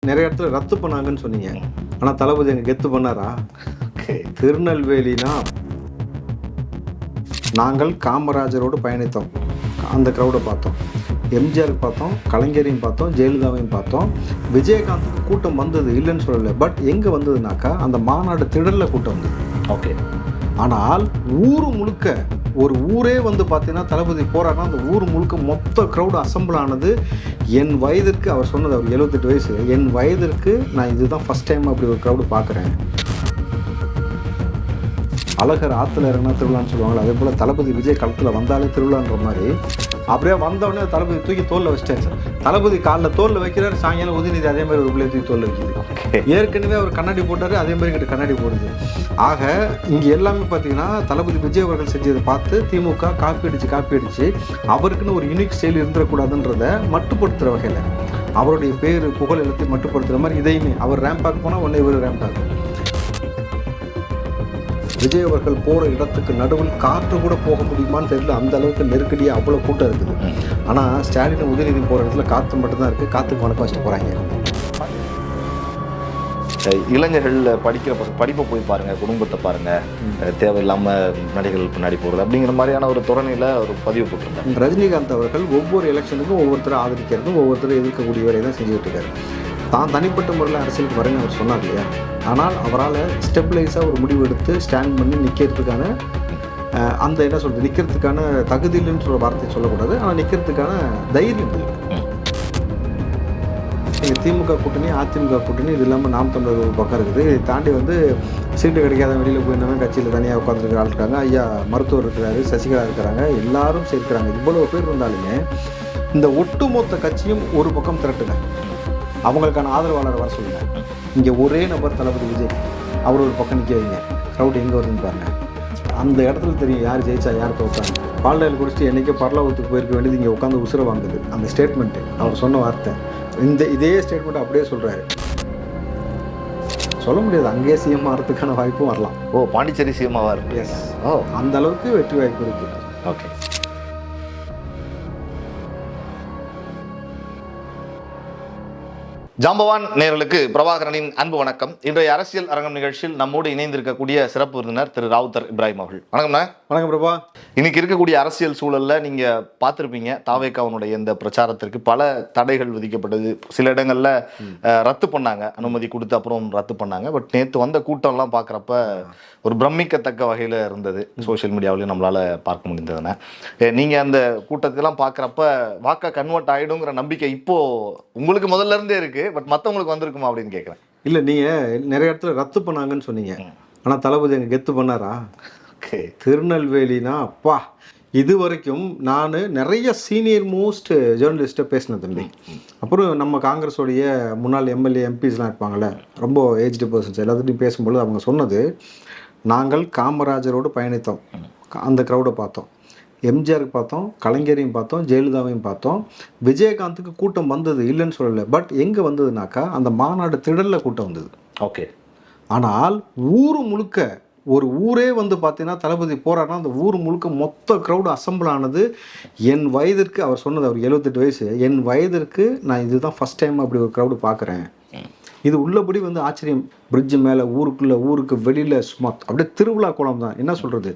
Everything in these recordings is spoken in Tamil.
நிறைய இடத்துல ரத்து பண்ணாங்கன்னு சொன்னீங்க. ஆனால் தளபதி அங்கே கெத்து பண்ணாரா? திருநெல்வேலினா நாங்கள் காமராஜரோடு பயணித்தோம், அந்த க்ரௌடை பார்த்தோம். எம்ஜிஆர் பார்த்தோம், கலைஞரையும் பார்த்தோம், ஜெயலலிதாவையும் பார்த்தோம். விஜயகாந்துக்கு கூட்டம் வந்தது இல்லைன்னு சொல்லலை. பட் எங்கே வந்ததுனாக்கா அந்த மாநாடு திடலில் கூட்டம் வந்தது. ஓகே. ஆனால் ஊர் முழுக்க, ஒரு ஊரே வந்து பார்த்தீங்கன்னா தளபதி போராடினா அந்த ஊர் முழுக்க மொத்த க்ரௌடு அசம்பிள் ஆனது. என் வயதிற்கு, அவர் சொன்னது அவர் 78 வயசு, என் வயதிற்கு நான் இதுதான் ஃபஸ்ட் டைம் அப்படி ஒரு க்ரௌடு பார்க்குறேன். அழகர் ஆற்றுல இறங்கினா திருவிழான்னு சொல்லுவாங்களே, அதே போல் தளபதி விஜய் களத்தில் வந்தாலே திருவிழான்ற மாதிரி அப்படியே வந்தவொடனே தளபதி தூக்கி தோலில் வச்சிட்டேன் சார். தளபதி காலில் தோலில் வைக்கிறார், சாயங்காலம் உதயநிதி அதே மாதிரி ஒரு பிள்ளைய தூக்கி தோலில் வைக்கிது. ஏற்கனவே அவர் கண்ணாடி போட்டார், அதே மாதிரி கிட்ட கண்ணாடி போடுது. ஆக இங்கே எல்லாமே பார்த்தீங்கன்னா தளபதி விஜய் அவர்கள் செஞ்சதை பார்த்து திமுக காப்பி அடித்து அவருக்குன்னு ஒரு யூனிக் ஸ்டைல் இருந்துடக்கூடாதுன்றதை மட்டுப்படுத்துகிற வகையில், அவருடைய பேர் புகழ் எல்லாத்தையும் மட்டுப்படுத்துகிற மாதிரி இதையுமே அவர் ரேம்பாக் போனால் உடனே இவர் ரேம்பாக். விஜய் அவர்கள் போகிற இடத்துக்கு நடுவில் காற்று கூட போக முடியுமான்னு தெரியல, அந்த அளவுக்கு நெருக்கடியாக அவ்வளோ கூட்டம் இருக்குது. ஆனால் ஸ்டாலின் உதயநிதி போகிற இடத்துல காற்று மட்டும்தான் இருக்குது, காற்றுக்கு வணக்கம் வச்சுட்டு போகிறாங்க. இளைஞர்கள் படிப்பை போய் பாருங்கள், குடும்பத்தை பாருங்கள், தேவையில்லாமல் நடிகர்கள் பின்னாடி போகிறது அப்படிங்கிற மாதிரியான ஒரு துறையில் ஒரு பதிவு போட்டிருந்தாங்க. ரஜினிகாந்த் அவர்கள் ஒவ்வொரு எலெக்ஷனுக்கும் ஒவ்வொருத்தரை ஆதரிக்கிறதும் ஒவ்வொருத்தரை எதிர்க்கக்கூடிய வேலையை தான் செஞ்சுக்கிட்டு இருக்காரு. தான் தனிப்பட்ட முறையில் அரசியலுக்கு வரேன்னு அவர் சொன்னார் இல்லையா, ஆனால் அவரால் ஸ்டெபிளைஸாக ஒரு முடிவு எடுத்து ஸ்டாண்ட் பண்ணி நிற்கிறதுக்கான அந்த என்ன சொல்கிறது, நிற்கிறதுக்கான தகுதி இல்லைன்னு சொல்கிற வார்த்தையை சொல்லக்கூடாது, ஆனால் நிற்கிறதுக்கான தைரியம் இல்லை. எங்கள் திமுக கூட்டணி, அதிமுக கூட்டணி, இது இல்லாமல் நாம் தமிழர் ஒரு பக்கம் இருக்குது. இதை தாண்டி வந்து சீட்டு கிடைக்காத வெளியில் போயிருந்தவங்க கட்சியில் தனியாக உட்காந்துருக்க ஆள் இருக்காங்க. ஐயா மருத்துவர் இருக்கிறாரு, சசிகலா இருக்கிறாங்க, எல்லாரும் சேர்க்கிறாங்க. இவ்வளவு பேர் இருந்தாலுமே இந்த ஒட்டுமொத்த கட்சியும் ஒரு பக்கம் திரட்டுங்க, அவங்களுக்கான ஆதரவாளர் வர சொல்லுங்கள். இங்கே ஒரே நபர் தளபதி விஜய், அவர் ஒரு பக்கம் நிற்க வைங்க, க்ரௌட் எங்கே வருதுன்னு பாருங்கள். அந்த இடத்துல தெரியும் யார் ஜெயிச்சா யார் தோற்றாங்க. பால்டாயில் குடிச்சிட்டு என்றைக்கே பரலோகத்துக்கு போயிருக்க வேண்டியது இங்கே உட்காந்து உசுரை வாங்குது. அந்த ஸ்டேட்மெண்ட்டு அவர் சொன்ன வார்த்தை, இதே ஸ்டேட்மெண்ட் அப்படியே சொல்கிறாரு. சொல்ல முடியாது, அங்கேயே சிஎம் ஆகிறதுக்கான வாய்ப்பும் வரலாம். பாண்டிச்சேரி சிஎம்மாக இருக்கு. எஸ், அந்த அளவுக்கு வெற்றி வாய்ப்பு இருக்குது. ஓகே. ஜாம்பவான் நேயர்களுக்கு பிரபாகரனின் அன்பு வணக்கம். இன்றைய அரசியல் அரங்கம் நிகழ்ச்சியில் நம்மோடு இணைந்திருக்கக்கூடிய சிறப்பு விருந்தினர் திரு ராவுத்தர் இப்ராஹிம் அவர்கள். வணக்கம்ண்ணா. வணக்கம் பிரபா. இன்னைக்கு இருக்கக்கூடிய அரசியல் சூழல்ல நீங்க பார்த்திருப்பீங்க, தாவேகாவுடைய இந்த பிரச்சாரத்திற்கு பல தடைகள் விதிக்கப்பட்டது. சில இடங்கள்ல ரத்து பண்ணாங்க, அனுமதி கொடுத்து அப்புறம் ரத்து பண்ணாங்க. பட் நேற்று வந்த கூட்டம்லாம் பார்க்குறப்ப ஒரு பிரமிக்கத்தக்க வகையில் இருந்தது. சோசியல் மீடியாவிலையும் நம்மளால பார்க்க முடிந்ததுண்ணா. நீங்க அந்த கூட்டத்தெல்லாம் பார்க்குறப்ப வாக்கா கன்வெர்ட் ஆகிடுங்கிற நம்பிக்கை இப்போ உங்களுக்கு முதல்ல இருந்தே இருக்கு, பட் மற்றவங்களுக்கு வந்திருக்குமா அப்படின்னு கேட்குறேன். இல்லை, நீங்கள் நிறைய இடத்துல ரத்து பண்ணாங்கன்னு சொன்னீங்க, ஆனால் தளபதி அங்கே கெத்து பண்ணாரா? திருநெல்வேலினா அப்பா, இது வரைக்கும் நான் நிறைய சீனியர் மோஸ்ட் ஜேர்னலிஸ்ட்டை பேசினேன் தம்பி. அப்புறம் நம்ம காங்கிரஸோடைய முன்னாள் எம்எல்ஏ எம்பிஸ்லாம் இருப்பாங்கள்ல, ரொம்ப ஏஜ்டு பர்சன்ஸ், எல்லாத்துட்டையும் பேசும்பொழுது அவங்க சொன்னது, நாங்கள் காமராஜரோடு பயணித்தோம், அந்த க்ரௌடை பார்த்தோம். எம்ஜிஆருக்கு பார்த்தோம், கலைஞரையும் பார்த்தோம், ஜெயலலிதாவையும் பார்த்தோம். விஜயகாந்துக்கு கூட்டம் வந்தது இல்லைன்னு சொல்லலை. பட் எங்கே வந்ததுனாக்கா அந்த மாநாடு திடலில் கூட்டம் வந்தது. ஓகே. ஆனால் ஊர் முழுக்க, ஒரு ஊரே வந்து பார்த்தீங்கன்னா தளபதி போராடினா அந்த ஊர் முழுக்க மொத்த க்ரௌடு அசம்பிள் ஆனது. என் வயதிற்கு, அவர் சொன்னது அவர் 78 வயசு, என் வயதிற்கு நான் இதுதான் ஃபஸ்ட் டைம் அப்படி ஒரு க்ரௌடு பார்க்குறேன். இது உள்ளபடி வந்து ஆச்சரியம். பிரிட்ஜு மேலே, ஊருக்குள்ளே, ஊருக்கு வெளியில், சும்மா அப்படியே திருவிழா கோலம் தான். என்ன சொல்கிறது,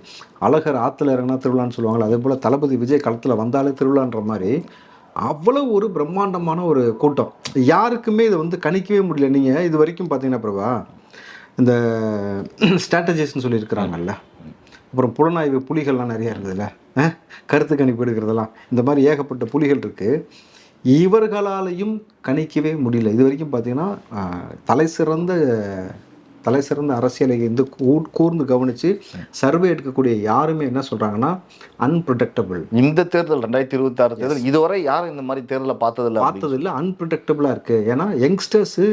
அழகர் ஆற்றுல இறங்கினா திருவிழான்னு சொல்லுவாங்களே, அதே போல் தளபதி விஜய் களத்தில் வந்தாலே திருவிழான்ற மாதிரி அவ்வளோ ஒரு பிரம்மாண்டமான ஒரு கூட்டம். யாருக்குமே இதை வந்து கணிக்கவே முடியல. நீங்கள் இது வரைக்கும் பார்த்தீங்கன்னா பிரபா, இந்த ஸ்ட்ராட்டஜிஸ்ன்னு சொல்லியிருக்கிறாங்கல்ல, அப்புறம் புலனாய்வு புலிகள்லாம் நிறையா இருக்குதுல்ல, கருத்து கணிப்பு எடுக்கிறதெல்லாம், இந்த மாதிரி ஏகப்பட்ட புலிகள் இருக்குது. இவர்களாலையும் கணிக்கவே முடியல. இது வரைக்கும் பார்த்தீங்கன்னா தலை சிறந்த அரசியலை வந்து கூர்ந்து கவனித்து சர்வே எடுக்கக்கூடிய யாருமே என்ன சொல்கிறாங்கன்னா, அன்பிரடிக்டபிள். இந்த தேர்தல் 2026 தேர்தல் இதுவரை யாரும் இந்த மாதிரி தேர்தலை பார்த்ததில்லை, அன்பிரடிக்டபிளாக இருக்குது. ஏன்னா யங்ஸ்டர்ஸு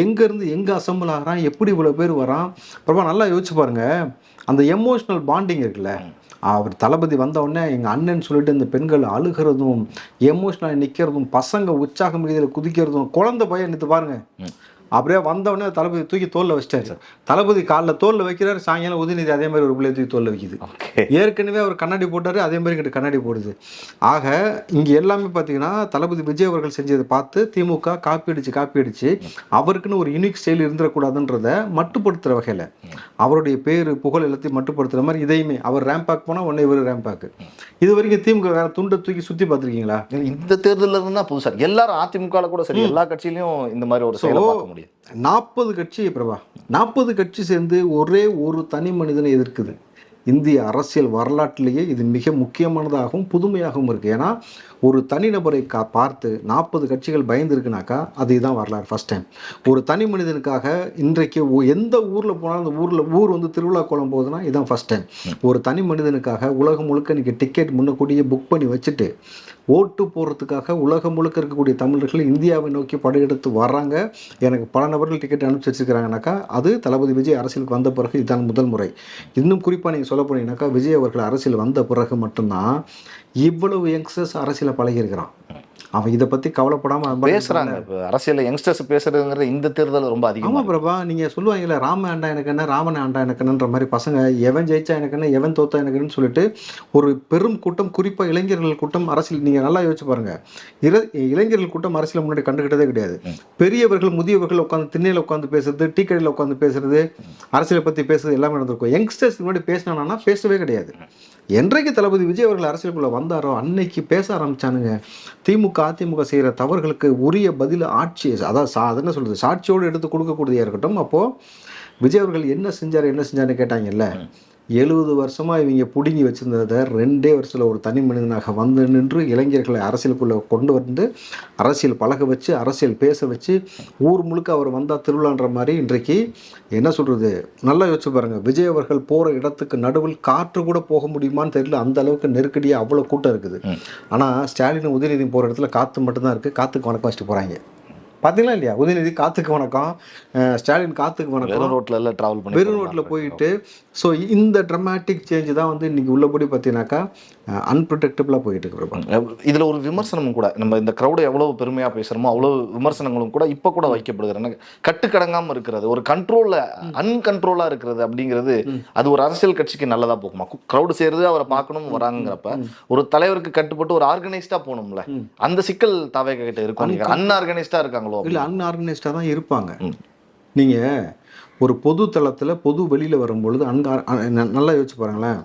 எங்கேருந்து எங்கே அசம்பிள் ஆகிறான், எப்படி இவ்வளோ பேர் வரான். அப்புறமா நல்லா யோசிச்சு பாருங்கள், அந்த எமோஷ்னல் பாண்டிங் இருக்குல்ல, அவர் தளபதி வந்தவுடனே எங்கள் அண்ணன் சொல்லிட்டு இந்த பெண்கள் அழுகிறதும், எமோஷ்னலாக நிற்கிறதும், பசங்க உற்சாகம் மீதில் குதிக்கிறதும், குழந்தை பையன் நிற்று பாருங்கள், அப்படியே வந்தவொடனே தளபதி தூக்கி தோல்ல வச்சிட்டாரு. தளபதி காலில் தோல்ல வைக்கிறாரு, சாயங்காலம் உதயநிதி அதே மாதிரி ஒரு பிள்ளைய தூக்கி தோல்ல வைக்குது. ஏற்கனவே அவர் கண்ணாடி போட்டாரு, அதே மாதிரி இங்கிட்டு கண்ணாடி போடுது. ஆக இங்கே எல்லாமே பார்த்தீங்கன்னா தளபதி விஜய் அவர்கள் செஞ்சதை பார்த்து திமுக காப்பி அடிச்சு அவருக்குன்னு ஒரு யூனிக் ஸ்டைல் இருந்துடக்கூடாதுன்றத மட்டுப்படுத்துகிற வகையில் அவருடைய பேர் புகழ் எல்லாத்தையும் மட்டுப்படுத்துகிற மாதிரி இதையுமே அவர் ரேம்பாக் போனால் உடனே இவர் ரேம்பாக்கு. இது வரைக்கும் திமுக வேற துண்டை தூக்கி சுற்றி பார்த்துருக்கீங்களா? இந்த தேர்தலில் இருந்தால் புதுசாக எல்லாரும் அதிமுக கூட சரி எல்லா கட்சியிலையும் இந்த மாதிரி ஒரு செயலை பார்க்க முடியும். 40 கட்சி பிரபா 40 கட்சி சேர்ந்து ஒரே ஒரு தனி மனிதனை எதிர்க்குது. இந்திய அரசியல் வரலாற்றிலேயே இது மிக முக்கியமானதாகவும் புதுமையாகவும் இருக்குது. ஏன்னா ஒரு தனிநபரை பார்த்து 40 கட்சிகள் பயந்து இருக்குனாக்கா அதுதான் வரலாறு ஃபர்ஸ்ட் டைம். ஒரு தனி மனிதனுக்காக இன்றைக்கு எந்த ஊரில் போனாலும் அந்த ஊர் வந்து திருவிழா கோலம் போகுதுன்னா இதுதான் ஃபர்ஸ்ட் டைம். ஒரு தனி மனிதனுக்காக உலகம் முழுக்க இன்றைக்கி டிக்கெட் முன்னக்கூடியே புக் பண்ணி வச்சுட்டு ஓட்டு போடுறதுக்காக உலகம் முழுக்க இருக்கக்கூடிய தமிழர்கள் இந்தியாவை நோக்கி படையெடுத்து வர்றாங்க. எனக்கு பல நபர்கள் டிக்கெட் அனுப்பிச்சு வச்சுருக்கிறாங்கனாக்கா அது தளபதி விஜய் அரசியலுக்கு வந்த பிறகு இதுதான் முதல் முறை. இன்னும் குறிப்பாக நீங்கள் சொல்ல போனீங்கன்னாக்கா விஜய் அவர்கள் அரசியல் வந்த பிறகு மட்டும்தான் இவ்வளவு யங்ஸ்டர்ஸ் அரசியலை பழகியிருக்கிறான். அவன் இதை பற்றி கவலைப்படாமல் பேசுகிறாங்க. இப்போ அரசியலில் யங்ஸ்டர்ஸ் பேசுறதுங்கிறது இந்த தேர்தல் ரொம்ப அதிகமாக. ஆமாம் பிரபா, நீங்கள் சொல்லுவாங்கல்ல ராம ஆண்டா எனக்கு என்ன ராமன் ஆண்டா எனக்குன்ற மாதிரி பசங்க எவன் ஜெயிச்சா எனக்கு என்ன எவன் தோத்தா எனக்குன்னு சொல்லிட்டு ஒரு பெரும் கூட்டம், குறிப்பாக இளைஞர்கள் கூட்டம் அரசியல் நீங்கள் நல்லா யோசிச்சு பாருங்கள். இளைஞர்கள் கூட்டம் அரசியல் முன்னாடி கண்டுக்கிட்டதே கிடையாது. பெரியவர்கள் முதியவர்கள் உட்காந்து திண்ணையில் உட்காந்து பேசுறது, டீ கடையில் உட்காந்து பேசுறது, அரசியலை பற்றி பேசுறது எல்லாமே நடந்திருக்கும். யங்ஸ்டர்ஸ் முன்னாடி பேசினானா பேசவே கிடையாது. என்றைக்கு தளபதி விஜய் அவர்கள் அரசியலுக்குள்ளே வந்தாரோ அன்னைக்கு பேச ஆரம்பிச்சானுங்க. திமுக அதிமுக செய்கிற தவறுகளுக்கு உரிய பதில் ஆட்சி, அதாவது என்ன சொல்கிறது, சாட்சியோடு எடுத்து கொடுக்கக்கூடியதாக இருக்கட்டும். அப்போது விஜய் அவர்கள் என்ன செஞ்சாருன்னு கேட்டாங்கல்ல. 70 வருஷமாக இவங்க பிடுங்கி வச்சுருந்ததை 2 வருஷத்தில் ஒரு தனி மனிதனாக வந்து நின்று இளைஞர்களை அரசியலுக்குள்ளே கொண்டு வந்து அரசியல் பழக வச்சு அரசியல் பேச வச்சு ஊர் முழுக்க அவர் வந்தால் திருவிழான்ற மாதிரி இன்றைக்கு என்ன சொல்கிறது, நல்லா யோசிச்சு பாருங்கள். விஜய் அவர்கள் போகிற இடத்துக்கு நடுவில் காற்று கூட போக முடியுமான்னு தெரியல, அந்த அளவுக்கு நெருக்கடியாக அவ்வளோ கூட்டம் இருக்குது. ஆனால் ஸ்டாலின் உதயநிதி போகிற இடத்துல காற்று மட்டும்தான் இருக்குது. காற்றுக்கு வணக்கம் வச்சுட்டு போகிறாங்க. பார்த்தீங்களா இல்லையா? உதயநிதி காற்றுக்கு வணக்கம், ஸ்டாலின் காற்றுக்கு வணக்கம், வெறும் ரோட்டில் ட்ராவல் பண்ணி வெறும் ரோட்டில் போயிட்டு. ஸோ இந்த ட்ரமாட்டிக் சேஞ்சு தான் வந்து இன்றைக்கி உள்ளபடி பார்த்தீங்கன்னாக்கா அன்ப்ரொடெக்டபிளாக போயிட்டு இருக்கு. இதில் ஒரு விமர்சனமும் கூட, நம்ம இந்த க்ரௌடை எவ்வளோ பெருமையாக பேசுகிறோமோ அவ்வளோ விமர்சனங்களும் கூட இப்போ கூட வைக்கப்படுகிறது. கட்டுக்கடங்காமல் இருக்கிறது, ஒரு கண்ட்ரோலில் அன்கண்ட்ரோலாக இருக்கிறது அப்படிங்கிறது அது ஒரு அரசியல் கட்சிக்கு நல்லதாக போகுமா? க்ரௌடு சேர்றது அவரை பார்க்கணும் வராங்கிறப்ப ஒரு தலைவருக்கு கட்டுப்பட்டு ஒரு ஆர்கனைஸ்டாக போகணும்ல, அந்த சிக்கல் தாவே கிட்ட இருக்கும். அன்ஆர்கனைஸ்டாக இருக்காங்களோ? இல்லை, அன்ஆர்கனைஸ்டாக தான் இருப்பாங்க. நீங்கள் ஒரு பொது தளத்தில் பொது வெளியில் வரும்பொழுது நல்லா யோசிச்சு பாருங்களேன்.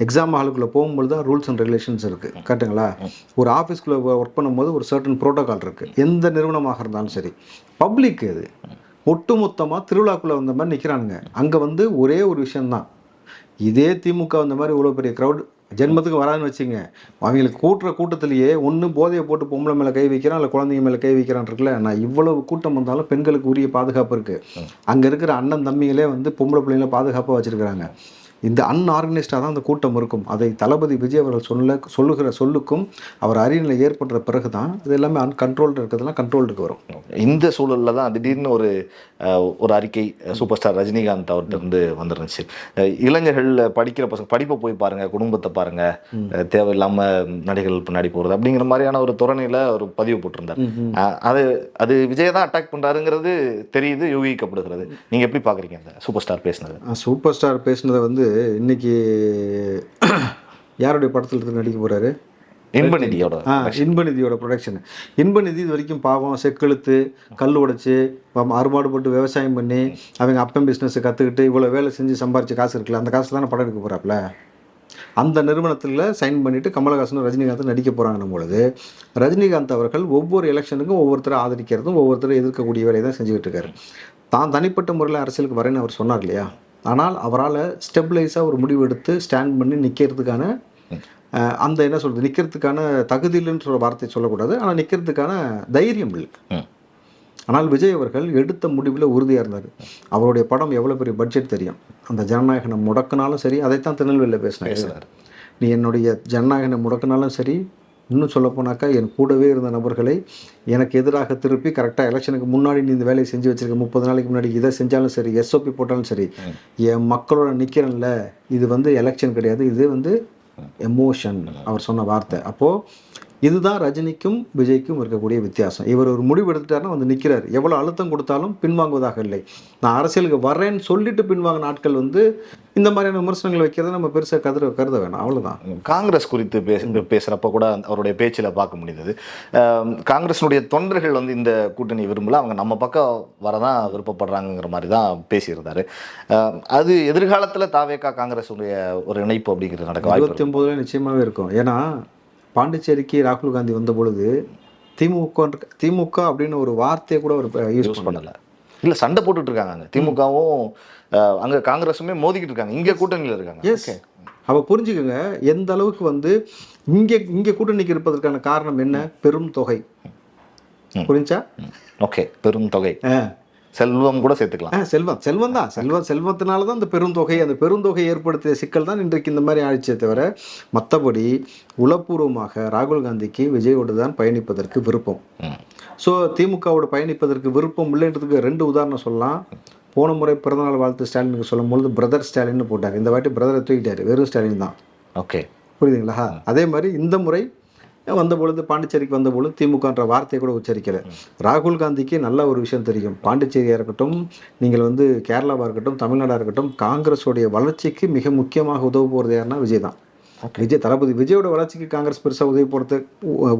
எக்ஸாம் ஹாலுக்குள்ளே போகும்போது தான் ரூல்ஸ் அண்ட் ரெகுலேஷன்ஸ் இருக்குது, கரெக்டுங்களா? ஒரு ஆஃபீஸ்க்குள்ளே ஒர்க் பண்ணும்போது ஒரு சர்டன் ப்ரோட்டோகால் இருக்குது. எந்த நிறுவனமாக இருந்தாலும் சரி, பப்ளிக் இது ஒட்டுமொத்தமாக திருவிழாக்குள்ளே வந்த மாதிரி நிற்கிறானுங்க. அங்கே வந்து ஒரே ஒரு விஷயந்தான், இதே திமுக வந்த மாதிரி இவ்வளோ பெரிய க்ரௌட் ஜென்மத்துக்கு வராதுன்னு வச்சுங்க. அவங்களுக்கு கூட்டுற கூட்டத்திலேயே ஒன்று போதையை போட்டு பொம்பளை மேலே கை வைக்கிறான், இல்லை குழந்தைங்க மேலே கை வைக்கிறான் இருக்குல்ல. நான் இவ்வளவு கூட்டம் வந்தாலும் பெண்களுக்கு உரிய பாதுகாப்பு இருக்குது. அங்கே இருக்கிற அண்ணன் தம்பிகளே வந்து பொம்பளை பிள்ளைங்களை பாதுகாப்பாக வச்சுருக்கிறாங்க. இந்த அன்ஆர்கனைஸ்டாக தான் அந்த கூட்டம் இருக்கும். அதை தளபதி விஜய் அவர்கள் சொல்லுகிற சொல்லுக்கும் அவர் அறிநிலை ஏற்படுற பிறகு தான் இது எல்லாமே அன்கண்ட்ரோல்டு இருக்கிறதுலாம் கண்ட்ரோல்டுக்கு வரும். இந்த சூழலில் தான் திடீர்னு ஒரு அறிக்கை சூப்பர் ஸ்டார் ரஜினிகாந்த் அவர்கிட்ட இருந்து வந்துருந்துச்சு. இளைஞர்கள் படிக்கிற பசங்க படிப்பை போய் பாருங்கள், குடும்பத்தை பாருங்கள், தேவையில்லாமல் நடிகர்கள் பின்னாடி போகிறது அப்படிங்கிற மாதிரியான ஒரு துறனையில் ஒரு பதிவு போட்டிருந்தார். அது விஜய் தான் அட்டாக் பண்ணுறாருங்கிறது தெரியுது, யூகிக்கப்படுகிறது. நீங்கள் எப்படி பார்க்குறீங்க அந்த சூப்பர் ஸ்டார் பேசினது? சூப்பர் ஸ்டார் பேசினதை வந்து இன்னைக்கு யாருடைய படத்தில் இருந்து நடிக்க போறாரு? இன்பநிதியோட ப்ரொடக்ஷன். இன்பநிதி இது வரைக்கும் பாவம் செக்கெழுத்து கல் உடைச்சு அறுபாடுபட்டு விவசாயம் பண்ணி அவங்க அப்பன் பிஸ்னஸ் கற்றுக்கிட்டு இவ்வளோ வேலை செஞ்சு சம்பாரிச்சு காசு இருக்குல்ல, அந்த காசு தானே படம் எடுக்க போகிறாப்புல. அந்த நிறுவனத்தில் சைன் பண்ணிவிட்டு கமலஹாசனும் ரஜினிகாந்தும் நடிக்க போகிறாங்கன்னும் பொழுது ரஜினிகாந்த் அவர்கள் ஒவ்வொரு எலெக்ஷனுக்கும் ஒவ்வொருத்தரை ஆதரிக்கிறதும் ஒவ்வொருத்தரை எதிர்க்கக்கூடிய வேலையை தான் செஞ்சுக்கிட்டு இருக்காரு. தான் தனிப்பட்ட முறையில் அரசியலுக்கு வரேன்னு அவர் சொன்னார் இல்லையா? ஆனால் அவரால் ஸ்டெபிளைஸாக ஒரு முடிவு எடுத்து ஸ்டாண்ட் பண்ணி நிற்கிறதுக்கான அந்த என்ன சொல்கிறது, நிற்கிறதுக்கான தகுதி இல்லைன்னு சொல்கிற வார்த்தையை சொல்லக்கூடாது, ஆனால் நிற்கிறதுக்கான தைரியம் இல்லை. ஆனால் விஜய் அவர்கள் எடுத்த முடிவில் உறுதியாக இருந்தார். அவருடைய படம் எவ்வளோ பெரிய பட்ஜெட் தெரியும். அந்த ஜனநாயகனை முடக்கினாலும் சரி, அதைத்தான் திருநெல்வேலியில் பேசினார். நீ என்னுடைய ஜனநாயகனை முடக்கினாலும் சரி, இன்னும் சொல்லப்போனாக்கா என் கூடவே இருந்த நபர்களை எனக்கு எதிராக திருப்பி கரெக்டாக எலெக்ஷனுக்கு முன்னாடி நீ இந்த வேலையை செஞ்சு வச்சுருக்க, 30 நாளைக்கு முன்னாடி இதை செஞ்சாலும் சரி, எஸ்ஓபி போட்டாலும் சரி, என் மக்களோட நிற்கிறேன்ல, இது வந்து எலெக்ஷன் கிடையாது, இது வந்து எமோஷன் அவர் சொன்ன வார்த்தை. அப்போது இதுதான் ரஜினிக்கும் விஜய்க்கும் இருக்கக்கூடிய வித்தியாசம். இவர் ஒரு முடிவு எடுத்துட்டாருன்னா வந்து நிற்கிறார். எவ்வளோ அழுத்தம் கொடுத்தாலும் பின்வாங்குவதாக இல்லை. நான் அரசியலுக்கு வர்றேன்னு சொல்லிட்டு பின்வாங்கின நாட்கள் வந்து இந்த மாதிரியான விமர்சனங்கள் வைக்கிறத நம்ம பெருசாக கருத வேணாம். அவ்வளோதான். காங்கிரஸ் குறித்து பேசுகிறப்ப கூட அவருடைய பேச்சில் பார்க்க முடிந்தது. காங்கிரஸினுடைய தொண்டர்கள் வந்து இந்த கூட்டணி விரும்பல, அவங்க நம்ம பக்கம் வரதான் விருப்பப்படுறாங்கிற மாதிரி தான் பேசியிருந்தாரு. அது எதிர்காலத்தில் தாவேகா காங்கிரஸ் ஒரு இணைப்பு அப்படிங்கிறது நடக்க வாய்ப்பு 29 நிச்சயமாகவே இருக்கும். ஏன்னா பாண்டிச்சேரிக்கு ராகுல் காந்தி வந்த பொழுது திமுக அப்படின்னு ஒரு வார்த்தையை கூட ஒரு யூஸ் பண்ணலை. இல்லை, சண்டை போட்டுட்டு இருக்காங்க அங்கே. திமுகவும் அங்கே காங்கிரஸுமே மோதிக்கிட்டு இருக்காங்க. இங்கே கூட்டணியில் இருக்காங்க. எஸ், அவ புரிஞ்சுக்கோங்க எந்த அளவுக்கு வந்து இங்கே கூட்டணிக்கு இருப்பதற்கான காரணம் என்ன? பெரும் தொகை. புரிஞ்சா? ஓகே, பெரும் தொகை. செல்வம் கூட சேர்த்துக்கலாம். செல்வம் தான். செல்வத்தினால தான் அந்த பெருந்தொகை, அந்த பெருந்தொகை ஏற்படுத்திய சிக்கல் தான் இன்றைக்கு இந்த மாதிரி ஆயிடுச்சே தவிர, மற்றபடி உளப்பூர்வமாக ராகுல் காந்திக்கு விஜயோடு தான் பயணிப்பதற்கு விருப்பம். ஸோ திமுகவோட பயணிப்பதற்கு விருப்பம் இல்லைன்றதுக்கு 2 உதாரணம் சொல்லலாம். போன முறை பிறந்தநாள் வாழ்த்து ஸ்டாலினுக்கு சொல்லும் பொழுது பிரதர் ஸ்டாலின்னு போட்டார். இந்த வாட்டி பிரதரை தூக்கிட்டாரு, வெறும் ஸ்டாலின் தான். ஓகே, புரியுதுங்களா? அதே மாதிரி இந்த முறை வந்தபொழுது, பாண்டிச்சேரிக்கு வந்தபொழுது திமுகன்ற வார்த்தையை கூட உச்சரிக்கலை. ராகுல் காந்திக்கு நல்ல ஒரு விஷயம் தெரியும். பாண்டிச்சேரியாக இருக்கட்டும், நீங்கள் வந்து கேரளாவாக இருக்கட்டும், தமிழ்நாடாக இருக்கட்டும், காங்கிரஸோடைய வளர்ச்சிக்கு மிக முக்கியமாக உதவ போகிறது யாருன்னா விஜய் தான். தளபதி விஜயோட வளர்ச்சிக்கு காங்கிரஸ் பெருசாக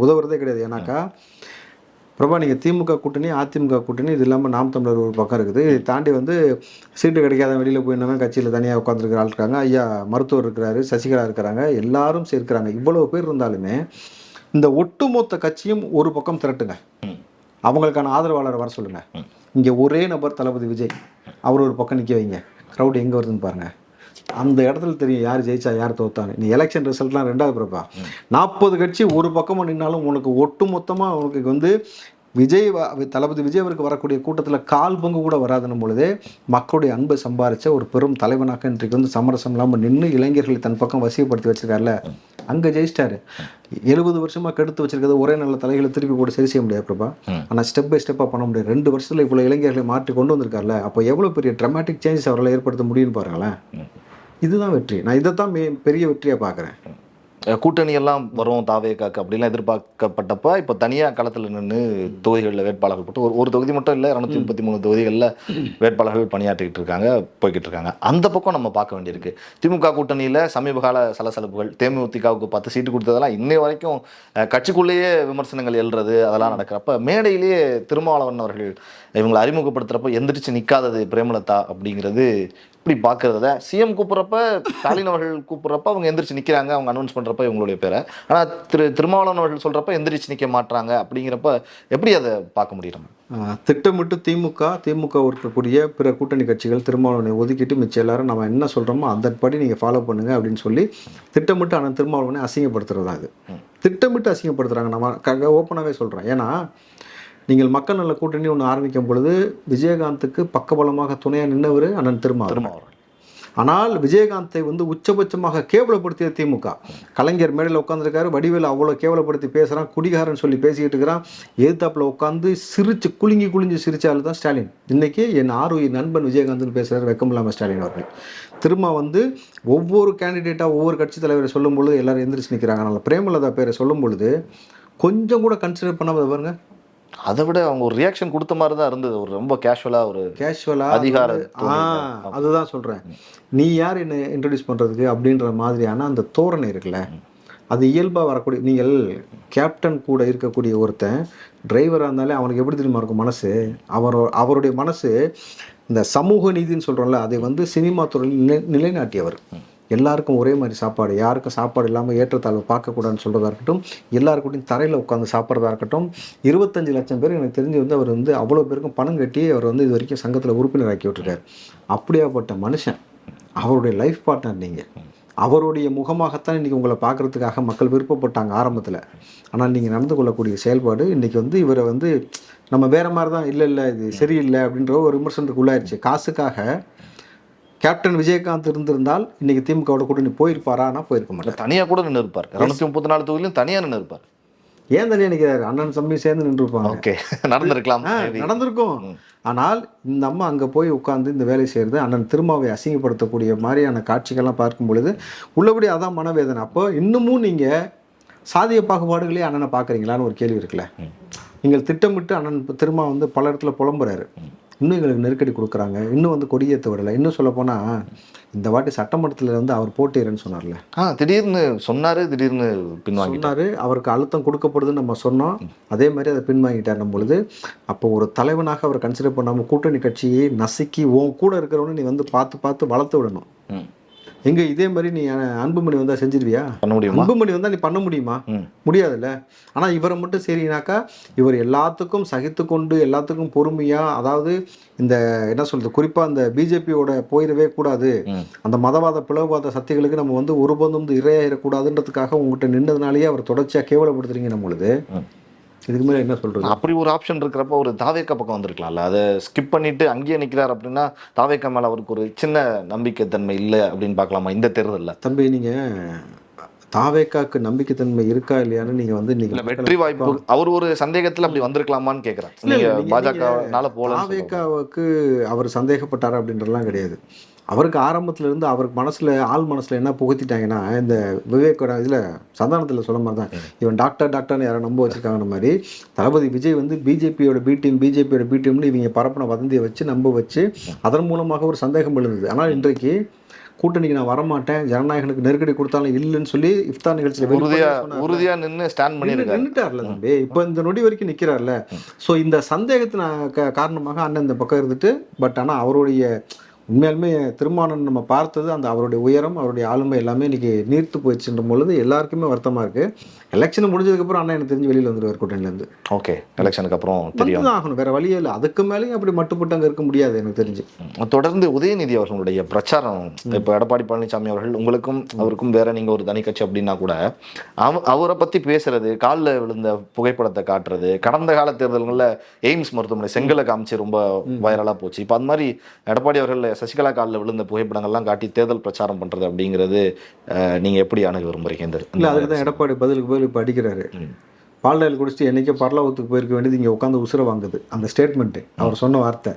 உதவுறதே கிடையாது. ஏன்னாக்கா பிரபா, நீங்கள் திமுக கூட்டணி, அதிமுக கூட்டணி, இது இல்லாமல் நாம் தமிழர் ஒரு பக்கம் இருக்குது. இதை தாண்டி வந்து சீட்டு கிடைக்காத வெளியில் போயினவன் கட்சியில் தனியாக உட்காந்துருக்கிற ஆள் இருக்காங்க. ஐயா மருத்துவர் இருக்கிறாரு, சசிகலா இருக்கிறாங்க, எல்லாரும் சேர்க்கிறாங்க. இவ்வளவு பேர் இருந்தாலுமே இந்த ஒட்டுமொத்த கட்சியும் ஒரு பக்கம் திரட்டுங்க, அவங்களுக்கான ஆதரவாளரை வர சொல்லுங்க. இங்கே ஒரே நபர் தளபதி விஜய், அவர் ஒரு பக்கம் நிற்க வைங்க. க்ரௌட் எங்கே வருதுன்னு பாருங்கள். அந்த இடத்துல தெரியும் யார் ஜெயிச்சா யார் தோத்தான்னு. நீ எலெக்ஷன் ரிசல்ட்லாம் 2வது பிறப்பா. 40 கட்சி ஒரு பக்கமாக நின்னாலும் உனக்கு ஒட்டு மொத்தமாக உனக்கு வந்து தளபதி விஜய் அவருக்கு வரக்கூடிய கூட்டத்தில் 1/4 பங்கு கூட வராதுன்னும் பொழுதே மக்களுடைய அன்பை சம்பாரிச்ச ஒரு பெரும் தலைவனாக இன்றைக்கு வந்து சமரசம் இல்லாமல் நின்று இளைஞர்களை தன் பக்கம் வசியப்படுத்தி வச்சிருக்காருல, அங்கே ஜெயிச்சிட்டாரு. 70 வருஷமாக கெடுத்து வச்சிருக்கிறது ஒரே நல்ல தலைகளை திருப்பி போட்டு சரி செய்ய முடியாது பிரபா. ஆனால் ஸ்டெப் பை ஸ்டெப்பாக பண்ண முடியாது. 2 வருஷத்தில் இவ்வளோ இளைஞர்களை மாற்றி கொண்டு வந்திருக்காருல, அப்போ எவ்வளோ பெரிய ட்ரமாட்டிக் சேஞ்சஸ் அவரால் ஏற்படுத்த முடியும்னு பாருங்களேன். இதுதான் வெற்றி. நான் இதை தான் பெரிய வெற்றியாக பார்க்குறேன். கூட்டணி எல்லாம் வரும் தாவேகாக்கு அப்படிலாம் எதிர்பார்க்கப்பட்டப்ப இப்போ தனியாக களத்தில் நின்று தொகுதிகளில் வேட்பாளர்கள் போட்டு ஒரு தொகுதி மட்டும் இல்லை, 233 தொகுதிகளில் வேட்பாளர்கள் பணியாற்றிக்கிட்டு இருக்காங்க, போய்கிட்டு இருக்காங்க. அந்த பக்கம் நம்ம பார்க்க வேண்டியிருக்கு. திமுக கூட்டணியில் சமீபகால சலசலப்புகள், தேமுதிகவுக்கு 10 சீட்டு கொடுத்ததெல்லாம் இன்னை வரைக்கும் கட்சிக்குள்ளேயே விமர்சனங்கள் எழுறது அதெல்லாம் நடக்கிறப்ப, மேடையிலேயே திருமாவளவன் அவர்கள் இவங்களை அறிமுகப்படுத்துகிறப்ப எந்திரிச்சு நிற்காதது பிரேமலதா அப்படிங்கிறது இப்படி பார்க்கறத, சிஎம் கூப்பிட்றப்ப, ஸ்டாலின் அவர்கள் கூப்பிட்றப்ப அவங்க எந்திரிச்சு நிற்கிறாங்க, அவங்க அனௌன்ஸ் பண்ணுறப்ப இவங்களுடைய பேரை. ஆனால் திருமாவளவன் அவர்கள் சொல்கிறப்ப எந்திரிச்சு நிற்க மாட்டாங்க. அப்படிங்கிறப்ப எப்படி அதை பார்க்க முடியும்? திட்டமிட்டு திமுக இருக்கக்கூடிய பிற கூட்டணி கட்சிகள் திருமாவளவனை ஒதுக்கிட்டு மிச்சம் எல்லாரும் நம்ம என்ன சொல்கிறோமோ அதன்படி நீங்கள் ஃபாலோ பண்ணுங்க அப்படின்னு சொல்லி திட்டமிட்டு ஆனால் திருமாவளவனை அசிங்கப்படுத்துறது தான். இது திட்டமிட்டு அசிங்கப்படுத்துகிறாங்க. நம்ம ஓப்பனாகவே சொல்கிறேன். ஏன்னா நீங்கள் மக்கள் நல்ல கூட்டணி ஒன்று ஆரம்பிக்கும் பொழுது விஜயகாந்துக்கு பக்கபலமாக துணையாக நின்றவர் அண்ணன் திருமாவளவன். ஆனால் விஜயகாந்தை வந்து உச்சபட்சமாக கேவலப்படுத்திய திமுக. கலைஞர் மேடையில் உட்காந்துருக்காரு, வடிவேல் அவ்வளோ கேவலப்படுத்தி பேசுகிறான், குடிகாரன் சொல்லி பேசிக்கிட்டு இருக்கிறான். எதிர்த்தாப்பில் உட்காந்து சிரிச்சு குலுங்கி சிரிச்சாலும் தான் ஸ்டாலின். இன்றைக்கி என் ஆறுயிர் நண்பன் விஜயகாந்த்னு பேசுகிறார் வெக்கம் இல்லாமல் ஸ்டாலின் அவர்கள். திரும்ப வந்து ஒவ்வொரு கேண்டிடேட்டாக ஒவ்வொரு கட்சி தலைவரை சொல்லும் பொழுது எல்லாரும் எந்திரிச்சு நிற்கிறாங்க. அதனால் பிரேமலதா பேரை சொல்லும் பொழுது கொஞ்சம் கூட கன்சிடர் பண்ணாமல் பாருங்க. அதை விட அவங்க ஒரு ரியாக்ஷன் கொடுத்த மாதிரி தான் இருந்தது. ஒரு ரொம்ப கேஷுவலா அதிகார. அதுதான் சொல்கிறேன். நீ யார் என்னை இன்ட்ரடியூஸ் பண்ணுறதுக்கு அப்படின்ற மாதிரியான அந்த தோரணை இருக்குல்ல, அது இயல்பாக வரக்கூடிய. நீங்கள் கேப்டன் கூட இருக்கக்கூடிய ஒருத்தன் டிரைவராக இருந்தாலே அவனுக்கு எப்படி தெரியுமா இருக்கும் மனசு? அவருடைய மனசு இந்த சமூக நீதின்னு சொல்கிறோம்ல, அதை வந்து சினிமா துறையில் நிலைநாட்டியவர். எல்லாருக்கும் ஒரே மாதிரி சாப்பாடு, யாருக்கும் சாப்பாடு இல்லாமல் ஏற்றத்தாழ்வு பார்க்கக்கூடாதுன்னு சொல்கிறதா இருக்கட்டும், எல்லாருக்கூட்டையும் தரையில் உட்காந்து சாப்பிட்றதா இருக்கட்டும். 25 லட்சம் பேர் எனக்கு தெரிஞ்சு வந்து அவர் வந்து அவ்வளோ பேருக்கும் பணம் கட்டி அவர் வந்து இது வரைக்கும் சங்கத்தில் உறுப்பினர் ஆக்கி விட்டுருக்காரு. அப்படியாப்பட்ட மனுஷன், அவருடைய லைஃப் பார்ட்னர் நீங்கள். அவருடைய முகமாகத்தான் இன்றைக்கி உங்களை பார்க்குறதுக்காக மக்கள் விருப்பப்பட்டாங்க ஆரம்பத்தில். ஆனால் நீங்கள் நடந்து கொள்ளக்கூடிய செயல்பாடு இன்றைக்கி வந்து இவரை வந்து நம்ம வேறு மாதிரி தான், இல்லை இது சரியில்லை அப்படின்ற ஒரு விமர்சனத்துக்கு உள்ளாயிருச்சு. காசுக்காக கேப்டன் விஜயகாந்த் இருந்திருந்தால் இன்னைக்கு திமுகவோட கூட்டணி போயிருப்பாரா? ஆனால் போயிருக்க மாட்டார். தனியாக கூட நின்று இருப்பார். 234 தொகுதியிலும் தனியாக நின்று இருப்பார். ஏன் தனியாக நிற்கிறாரு? அண்ணன் தம்பி சேர்ந்து நின்று இருப்பாங்க. ஓகே, நடந்திருக்கும். ஆனால் இந்த அம்மா அங்கே போய் உட்காந்து இந்த வேலை செய்கிறது, அண்ணன் திருமாவை அசிங்கப்படுத்தக்கூடிய மாதிரியான காட்சிகள்லாம் பார்க்கும் பொழுது உள்ளபடி அதான் மனவேதனை. அப்போ இன்னமும் நீங்கள் சாதிய பாகுபாடுகளே அண்ணனை பார்க்குறீங்களான்னு ஒரு கேள்வி இருக்குல்ல. நீங்கள் திட்டமிட்டு அண்ணன் திரும்ப வந்து பல இடத்துல புலம்புறாரு. இன்னும் எங்களுக்கு நெருக்கடி கொடுக்குறாங்க, இன்னும் வந்து கொடியேற்ற விடலை. இன்னும் சொல்லப்போனால் இந்த வாட்டி சட்டமன்றத்தில் வந்து அவர் போட்டிடுறேன்னு சொன்னார்ல. திடீர்னு சொன்னாரு, திடீர்னு பின்வாங்கிட்டாரு. அவருக்கு அழுத்தம் கொடுக்கப்படுதுன்னு நம்ம சொன்னோம், அதே மாதிரி அதை பின்வாங்கிட்டார் பொழுது, அப்போ ஒரு தலைவனாக அவர் கன்சிடர் பண்ணாமல் கூட்டணி கட்சியை நசுக்கி உன் கூட இருக்கிறவனு நீ வந்து பார்த்து பார்த்து வளர்த்து விடணும். எங்க இதே மாதிரி நீ அன்புமணி வந்தா செஞ்சிருவியா? பண்ண முடியுமா? அன்புமணி வந்தா நீ பண்ண முடியுமா? முடியாதுல்ல. ஆனா இவரை மட்டும் சரினாக்கா இவர் எல்லாத்துக்கும் சகித்து கொண்டு எல்லாத்துக்கும் பொறுமையா, அதாவது இந்த என்ன சொல்றது, குறிப்பா அந்த பிஜேபியோட போயிடவே கூடாது, அந்த மதவாத பிளவுவாத சக்திகளுக்கு நம்ம வந்து ஒருபோதும் வந்து இரையாயிடக்கூடாதுன்றதுக்காக உங்ககிட்ட நின்றதுனாலேயே அவர் தொடர்ச்சியா கேவலப்படுத்துறீங்க நம்மளுது. இதுக்கு மேலே என்ன சொல்றது? அப்படி ஒரு ஆப்ஷன் இருக்கிறப்ப ஒரு தாவேக்கா பக்கம் வந்திருக்கலாம்ல. அதை ஸ்கிப் பண்ணிட்டு அங்கேயே நிற்கிறார் அப்படின்னா தாவேக்கா மேலே அவருக்கு ஒரு சின்ன நம்பிக்கைத்தன்மை இல்லை அப்படின்னு பார்க்கலாமா இந்த தேர்தலில்? தம்பி, நீங்க தாவேக்காக்கு நம்பிக்கைத்தன்மை இருக்கா இல்லையான்னு நீங்க வந்து நீங்க வெற்றி வாய்ப்பு அவர் ஒரு சந்தேகத்தில் அப்படி வந்திருக்கலாமான்னு கேட்குறேன். நீங்க பாஜகனால போல தாவேக்காவுக்கு அவர் சந்தேகப்பட்டார் அப்படின்றலாம் கிடையாது. அவருக்கு ஆரம்பத்துல இருந்து அவருக்கு மனசுல ஆள் மனசுல என்ன புகுத்திட்டாங்கன்னா, இந்த விவேக்கோட இதுல சந்தானத்துல சொல்ல மாதிரி தான், இவன் டாக்டர்னு யாரை நம்ப வச்சிருக்காங்க மாதிரி தளபதி விஜய் வந்து பிஜேபியோட பி டீம்னு இவங்க பரப்பின வதந்தியை வச்சு நம்ப வச்சு அதன் மூலமாக ஒரு சந்தேகம் எழுந்தது. ஆனால் இன்றைக்கு கூட்டணிக்கு நான் வரமாட்டேன், ஜனநாயகனுக்கு நெருக்கடி கொடுத்தாலும் இல்லைன்னு சொல்லி இஃப்தார் நிகழ்ச்சியில் உறுதியா நின்று ஸ்டாண்ட் பண்ணி நின்றுட்டார்ல தம்பி. இப்போ இந்த நொடி வரைக்கும் நிற்கிறார்ல. ஸோ இந்த சந்தேகத்தின் காரணமாக அண்ணன் இந்த பக்கம் இருந்துட்டு, பட் ஆனால் அவருடைய உண்மையாலுமே திருமாவளவன் நம்ம பார்த்தது அந்த அவருடைய உயரம், அவருடைய ஆளுமை எல்லாமே இன்னைக்கு நீர்த்து போயிடுச்சுன்ற பொழுது எல்லாருக்குமே வருத்தமாக இருக்குது. எலெக்ஷன் முடிஞ்சதுக்கப்புறம் அண்ணா எனக்கு தெரிஞ்சு வெளியில் வந்துடுவார் கூட்டணிலேருந்து. ஓகே, எலெக்ஷனுக்கு அப்புறம் தெரியும் ஆகணும், வேறு வழியே இல்லை. அதுக்கு மேலேயும் அப்படி மட்டுப்பட்டு அங்கே இருக்க முடியாது எனக்கு தெரிஞ்சு. தொடர்ந்து உதயநிதி அவர்களுடைய பிரச்சாரம், இப்போ எடப்பாடி பழனிசாமி அவர்கள் உங்களுக்கும் அவருக்கும் வேற நீங்கள் ஒரு தனி கட்சி அப்படின்னா கூட அவரை பற்றி பேசுறது, காலில் விழுந்த புகைப்படத்தை காட்டுறது, கடந்த கால தேர்தல்களில் எய்ம்ஸ் மருத்துவமனை செங்கலை காமிச்சு ரொம்ப வைரலாக போச்சு. இப்போ அந்த மாதிரி எடப்பாடி அவர்கள் சசிகலா காலில் விழுந்த புகைப்படங்கள்லாம் காட்டி தேர்தல் பிரச்சாரம் பண்ணுறது அப்படிங்கிறது நீங்கள் எப்படி அணுக விரும்புறீங்க? இல்லை, அதுக்கு தான் எடப்பாடி பதிலுக்கு பதில் இப்போ அடிக்கிறாரு. பால்டாயில் குடிச்சிட்டு என்றைக்கே பரலோகத்துக்கு போயிருக்க வேண்டியது இங்கே உட்காந்து உசுரை வாங்குது. அந்த ஸ்டேட்மெண்ட்டு அவர் சொன்ன வார்த்தை,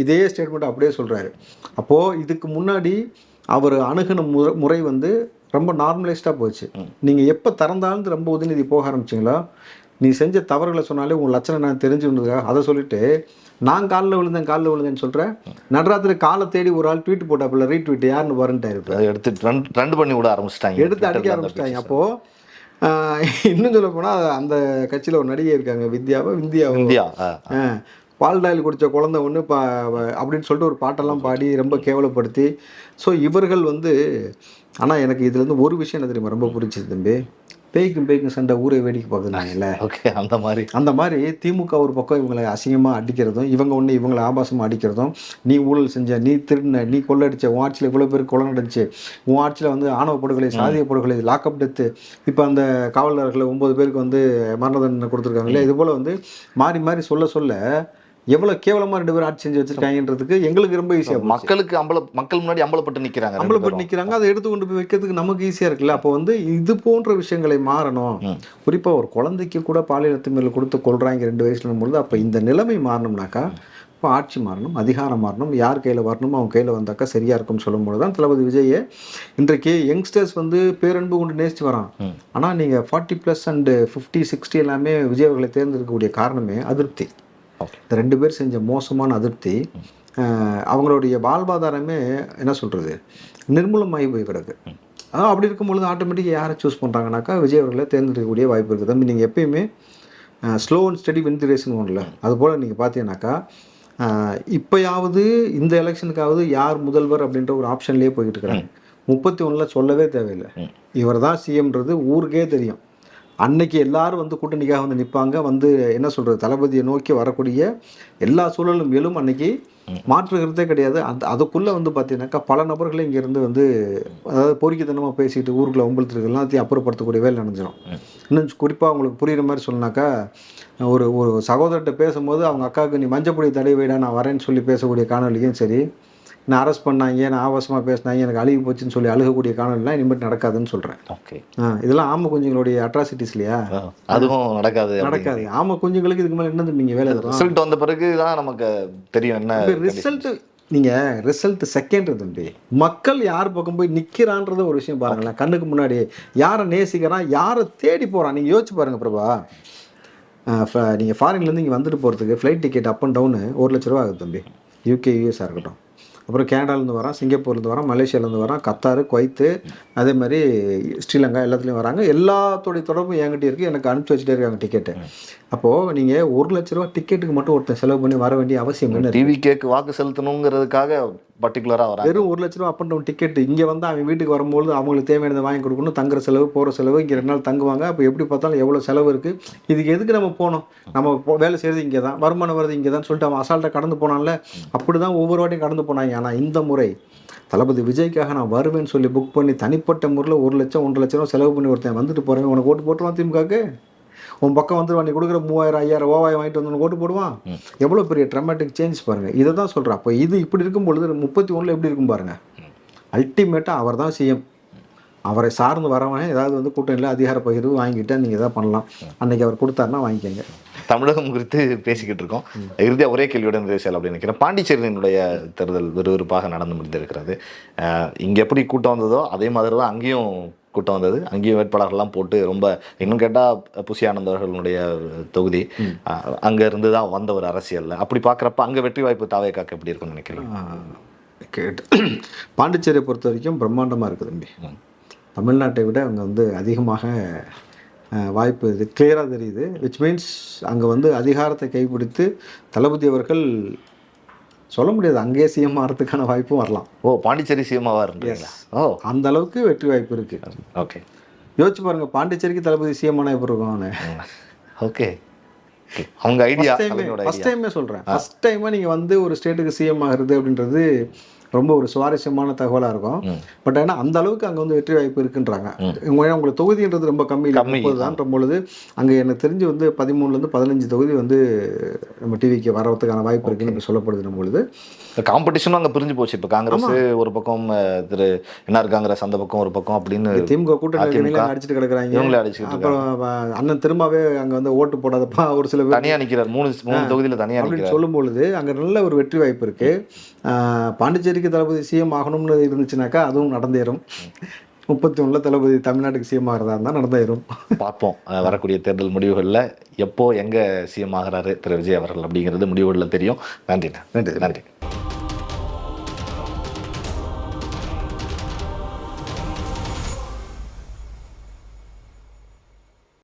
இதே ஸ்டேட்மெண்ட் அப்படியே சொல்கிறாரு. அப்போது இதுக்கு முன்னாடி அவர் அணுகின முறை வந்து ரொம்ப நார்மலைஸ்டாக போச்சு. நீங்கள் எப்போ திறந்தாலும் ரொம்ப உதயநிதி போக ஆரம்பிச்சிங்களோ, நீ செஞ்ச தவறுகளை சொன்னாலே உங்கள் லட்சணம் நான் தெரிஞ்சுன்றதுக்காக அதை சொல்லிட்டு நான் காலில் விழுந்தேன்னு சொல்கிறேன். நடராத்திரி காலை தேடி ஒரு ஆள் ட்வீட் போட்டாப்புல, ரீட்வீட் யாருன்னு வரன்ட்டாரு. எடுத்து ட்ரெண்ட் பண்ணி விட ஆரம்பிச்சிட்டாங்க, எடுத்து அடிக்க ஆரம்பிச்சிட்டாங்க. அப்போது இன்னும் சொல்ல போனால் அந்த கட்சியில் ஒரு நடிகை இருக்காங்க, விந்தியா பால்டாயில் குடித்த குழந்தை ஒன்று அப்படின்னு சொல்லிட்டு ஒரு பாட்டெல்லாம் பாடி ரொம்ப கேவலப்படுத்தி. ஸோ இவர்கள் வந்து, ஆனால் எனக்கு இதுலேருந்து ஒரு விஷயம் என்ன தெரியுமா ரொம்ப பிடிச்சது தம்பி, பேய்க்கும் சண்டை ஊரை வேடிக்கை பார்க்குறாங்கல்ல. ஓகே, அந்த மாதிரி திமுக ஒரு பக்கம் இவங்களை அசிங்கமாக அடிக்கிறதும், இவங்க ஒன்று இவங்களை ஆபாசமாக அடிக்கிறதும், நீ ஊழல் செஞ்ச, நீ திருடின, நீ கொள்ளடிச்ச, உன் ஆட்சியில் இவ்வளோ பேருக்கு கொலை நடந்துச்சு, உன் ஆட்சியில் வந்து ஆணவ படுகொலை, சாதிய படுகொலை, லாக்அப் டெத்து, இப்போ அந்த காவலர்களை 9 பேருக்கு வந்து மரண தண்டனை கொடுத்துருக்காங்களே, இது போல் வந்து மாறி மாறி சொல்ல எவ்வளோ கேவலமாக 2 பேரும் ஆட்சி செஞ்சு வச்சிருக்காங்கன்றதுக்கு எங்களுக்கு ரொம்ப ஈஸியாக, மக்கள் முன்னாடி அம்பலப்பட்டு நிற்கிறாங்க, அதை எடுத்து கொண்டு போய் வைக்கிறதுக்கு நமக்கு ஈஸியாக இருக்குல்ல. அப்போ வந்து இது போன்ற விஷயங்களை மாறணும். குறிப்பாக ஒரு குழந்தைக்கு கூட பாலியல் அத்துமீறல் கொடுத்து கொள்றாங்க 2 வயசுல பொழுது. அப்போ இந்த நிலைமை மாறணும்னாக்கா இப்போ ஆட்சி மாறணும், அதிகாரம் மாறணும், யார் கையில் வரணுமோ அவங்க கையில் வந்தாக்கா சரியாக இருக்கும்னு சொல்லும்போது தான் தளபதி விஜயை இன்றைக்கு யங்ஸ்டர்ஸ் வந்து பேரன்பு கொண்டு நேசித்து வரான். ஆனால் நீங்கள் 40+ அண்ட் 50, 60 எல்லாமே விஜய் அவர்களை தேர்ந்தெடுக்கக்கூடிய காரணமே அதிருப்தி. இந்த 2 பேர் செஞ்ச மோசமான அதிருப்தி அவங்களுடைய வாழ்வாதாரமே என்ன சொல்கிறது நிர்மூலமாகி போய் கிடக்கு. அதான் அப்படி இருக்கும்பொழுது ஆட்டோமேட்டிக்காக யாரை சூஸ் பண்ணுறாங்கனாக்கா விஜய் அவர்களை தேர்ந்தெடுக்கக்கூடிய வாய்ப்பு இருக்குது. தம்பி, நீங்கள் எப்பயுமே slow and steady win the ரேஸ்னு ஒன்றும் இல்லை. அதுபோல் நீங்கள் பார்த்தீங்கன்னாக்கா இப்போயாவது இந்த எலெக்ஷனுக்காவது யார் முதல்வர் அப்படின்ற ஒரு ஆப்ஷன்லேயே போய்கிட்டு இருக்கிறாங்க. 31 சொல்லவே தேவையில்லை, இவர் தான் சிஎம்ன்றது ஊருக்கே தெரியும். அன்னைக்கு எல்லாரும் வந்து கூட்டணிக்காக வந்து நிற்பாங்க, வந்து என்ன சொல்கிறது தளபதியை நோக்கி வரக்கூடிய எல்லா சூழலும் எழும். அன்னைக்கு மாற்றுகிறதே கிடையாது. அதுக்குள்ளே வந்து பார்த்தீங்கன்னாக்கா பல நபர்களும் இங்கேருந்து வந்து அதாவது பொறிக்கத்தனமாக பேசிட்டு ஊருக்குள்ள ஒம்பளத்துக்கு எல்லாத்தையும் அப்புறப்படுத்தக்கூடிய வேலை நடந்துடும். இன்னும் குறிப்பாக அவங்களுக்கு புரிகிற மாதிரி சொன்னாக்கா, ஒரு சகோதரர்கிட்ட பேசும்போது அவங்க அக்காவுக்கு நீ மஞ்சப்பொடி தடை வைடா நான் வரேன்னு சொல்லி பேசக்கூடிய காணொலியும் சரி, நான் அரெஸ்ட் பண்ணாங்க, நான் ஆபாசமாக பேசினாங்க, எனக்கு அழுகி போச்சுன்னு சொல்லி அழுகக்கூடிய காணொலிலாம் இனிமேல் நடக்காதுன்னு சொல்கிறேன். ஓகே, இதெல்லாம் ஆமை குஞ்சுங்களுடைய அட்ராசிட்டிஸ் இல்லையா? அதுவும் நடக்காது. ஆமை குஞ்சுங்களுக்கு இதுக்கு மேலே என்ன நீங்கள் வேலை ரிசல்ட் வந்த பிறகு தான் நமக்கு தெரியும் என்ன ரிசல்ட். நீங்கள் ரிசல்ட் செகண்ட் தம்பி. மக்கள் யார் பக்கம் போய் நிற்கிறான்றது ஒரு விஷயம் பாருங்களேன். கண்ணுக்கு முன்னாடி யாரை நேசிக்கிறான், யாரை தேடி போகிறான். நீங்கள் யோசிச்சு பாருங்கள் பிரபா. நீங்கள் ஃபாரின்லேருந்து இங்கே வந்துட்டு போகிறதுக்கு flight ticket up and down 1,00,000 ரூபா ஆகுது தம்பி. யூகே யூஎஸ்ஆ இருக்கட்டும். அப்புறம் கனடாலேருந்து வரான், சிங்கப்பூர்லேருந்து வரான், மலேசியாலேருந்து வரான், கத்தார், குவைத்து, அதே மாதிரி ஸ்ரீலங்கா எல்லாத்துலேயும் வராங்க. எல்லாத்தோடைய தொடர்பும் என்கிட்ட இருக்குது. எனக்கு அனுப்பிச்சி வச்சுட்டே இருக்காங்க டிக்கெட்டு. அப்போது நீங்கள் 1,00,000 ரூபா டிக்கெட்டுக்கு மட்டும் ஒருத்தன் செலவு பண்ணி வர வேண்டிய அவசியம் என்ன? டிவி கேக்கு வாக்கு செலுத்தணுங்கிறதுக்காக பர்டிகுலராக வராங்க. வெறும் 1,00,000 ரூபா அப் அண்ட் டவுன் டிக்கெட். இங்கே வந்து அவன் வீட்டுக்கு வரும்போது அவங்களுக்கு தேவையானதை வாங்கி கொடுக்கணும். தங்குற செலவு, போகிற செலவு, இங்கே 2 நாள் தங்குவாங்க. அப்போ எப்படி பார்த்தாலும் எவ்வளோ செலவு இருக்குது. இதுக்கு எதுக்கு நம்ம போனோம்? நம்ம வேலை செய்கிறது இங்கே தான், வருமானம் வருது இங்கே தான் சொல்லிட்டு அவன் அசால்ட்டாக கடந்து போனான்ல. அப்படி தான் ஒவ்வொரு வாட்டியும் கடந்து போனாங்க. ஆனால் இந்த முறை தளபதி விஜய்க்காக நான் வருவேன்னு சொல்லி புக் பண்ணி தனிப்பட்ட முறையில் 1,00,000 1,50,000 ரூபா செலவு பண்ணி ஒருத்தன் வந்துட்டு போகிறேன். உனக்கு ஓட்டு போட்டுருவான் திமுகக்கு. உன் பக்கம் வந்துடுவான். நீ கொடுக்குற 3,000 5,000 ஓவாய் வாங்கிட்டு வந்து ஓட்டு போடுவான். எவ்வளோ பெரிய ட்ரமாட்டிக் சேஞ்ச் பாருங்கள். இதை தான் சொல்கிறேன். அப்போ இது இப்படி இருக்கும் பொழுது 31 எப்படி இருக்கும் பாருங்கள். அல்டிமேட்டாக அவர் தான் சிஎம். அவரை சார்ந்து வரவன் ஏதாவது வந்து கூட்டணியில் அதிகார பகிர்வு வாங்கிட்டு நீங்கள் எதாவது பண்ணலாம். அன்றைக்கி அவர் கொடுத்தாருன்னா வாங்கிக்கோங்க. தமிழகம் குறித்து பேசிக்கிட்டு இருக்கோம். இறுதியாக ஒரே கேள்வியோட நிறைவு செய்யலாம் அப்படின்னு நினைக்கிறேன். பாண்டிச்சேரியினுடைய தேர்தல் விறுவிறுப்பாக நடந்து முடிந்திருக்கிறது. இங்கே எப்படி கூட்டம் வந்ததோ அதே மாதிரி தான் அங்கேயும் கூட்டம் வந்தது. அங்கேயும் வேட்பாளர்கள்லாம் போட்டு ரொம்ப, இன்னும் கேட்டால் புசி ஆனந்த் அவர்களுடைய தொகுதி அங்கே இருந்து தான் வந்த ஒரு அரசியலில் அப்படி பார்க்குறப்ப அங்கே வெற்றி வாய்ப்பு தாவேக்காக்கு எப்படி இருக்குன்னு நினைக்கிறீங்க? பாண்டிச்சேரியை பொறுத்த வரைக்கும் பிரம்மாண்டமாக இருக்குது தம்பி. தமிழ்நாட்டை விட அங்கே வந்து அதிகமாக வாய்ப்பு இது கிளியராக தெரியுது. விச் மீன்ஸ் அங்கே வந்து அதிகாரத்தை கைப்பிடித்து தளபதி அவர்கள் சொல்ல முடியாது, அங்கேயே சிஎம் ஆகிறதுக்கான வாய்ப்பும் வரலாம். பாண்டிச்சேரி சிஎம்மாக இருந்தீங்களா? அந்த அளவுக்கு வெற்றி வாய்ப்பு இருக்குது. ஓகே, யோசிச்சு பாருங்கள். பாண்டிச்சேரிக்கு தளபதி சிஎம் ஆனால் எப்படி இருக்கும்? நான் ஓகே அவங்க ஐடியா ஃபஸ்ட் டைமே சொல்கிறேன். ஃபஸ்ட் டைமாக நீங்கள் வந்து ஒரு ஸ்டேட்டுக்கு சிஎம் ஆகிறது அப்படின்றது ரொம்ப ஒரு சுவாரஸ்யமான தகவலாக இருக்கும். பட் ஆனால் அந்த அளவுக்கு அங்கே வந்து வெற்றி வாய்ப்பு இருக்குன்றாங்க. உங்களுக்கு தொகுதின்றது ரொம்ப கம்மி தான்ற பொழுது அங்கே எனக்கு தெரிஞ்சு வந்து 13லேருந்து 15 தொகுதி வந்து நம்ம டிவிக்கு வரதுக்கான வாய்ப்பு இருக்குன்னு சொல்லப்படுது. பொழுது காம்படிஷனும் அங்கே பிரிஞ்சு போச்சு. இப்போ காங்கிரஸ் ஒரு பக்கம், திரு என்ஆர் காங்கிரஸ் அந்த பக்கம் ஒரு பக்கம் அப்படின்னு திமுக கூட்டணி அடிச்சுட்டு கிடக்குறாங்க. அப்புறம் அண்ணன் திரும்பவே அங்கே வந்து ஓட்டு போடாதப்பா ஒரு சில தனியாக நிற்கிறார். 3 தொகுதியில் தனியாக அப்படின்னு சொல்லும் பொழுது அங்கே நல்ல ஒரு வெற்றி வாய்ப்பு இருக்கு. பாண்டிச்சேரிக்கு தளபதி சிஎம் ஆகணும்னு இருந்துச்சுனாக்கா அதுவும் நடந்தேறும். 31 தளபதி தமிழ்நாட்டுக்கு சிஎம் ஆகிறதா இருந்தால் நடந்தேறும். பார்ப்போம் வரக்கூடிய தேர்தல் முடிவுகளில் எப்போ எங்கே சிஎம் ஆகிறாரு திரு விஜய் அவர்கள் அப்படிங்கிறது முடிவுகளில் தெரியும். நன்றி.